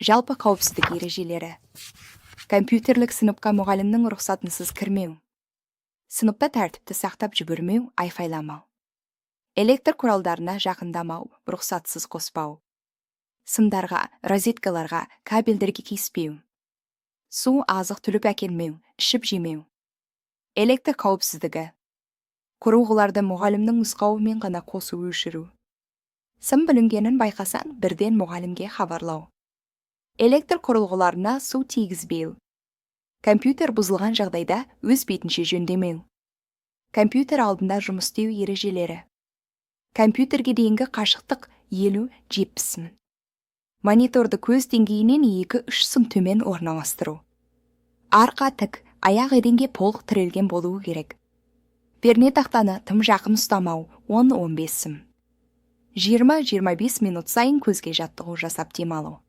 Жалпы қауіпсіздік ережелері. Компьютерлік сыныпқа мұғалімнің рұқсатынсыз кірмеу. Сыныпта тәртіпті сақтап жүгірмеу, айқайламау. Электр құралдарына жақындамау, рұқсатсыз қоспау. Сымдарға, розеткаларға, кабельдерге кеспеу. Су, азық түлік әкелмеу, ішіп жемеу. Электр қауіпсіздігі. Құрылғыларды мұғалімнің нұсқауымен ғана қосу өшіру. Сым бүлінгенін байқасан, бірден мұғалімге хабарлау. Электр құрылғыларына су тигізбеу. Компьютер бұзылған жағдайда өз бетінше жөндемеу. Компьютер алдында жұмыс істеу ережелері. Компьютерге дейінгі қашықтық 50-70 мін. Мониторды көз деңгейінен 2-3 см төмен орналастыру. Арқа тік, аяқ еденге толық тірелген болуы керек. Пернетақтаны тым жақын ұстамау, 10-15 см. 20-25 минут сайын көзге жаттығу жасап демалу.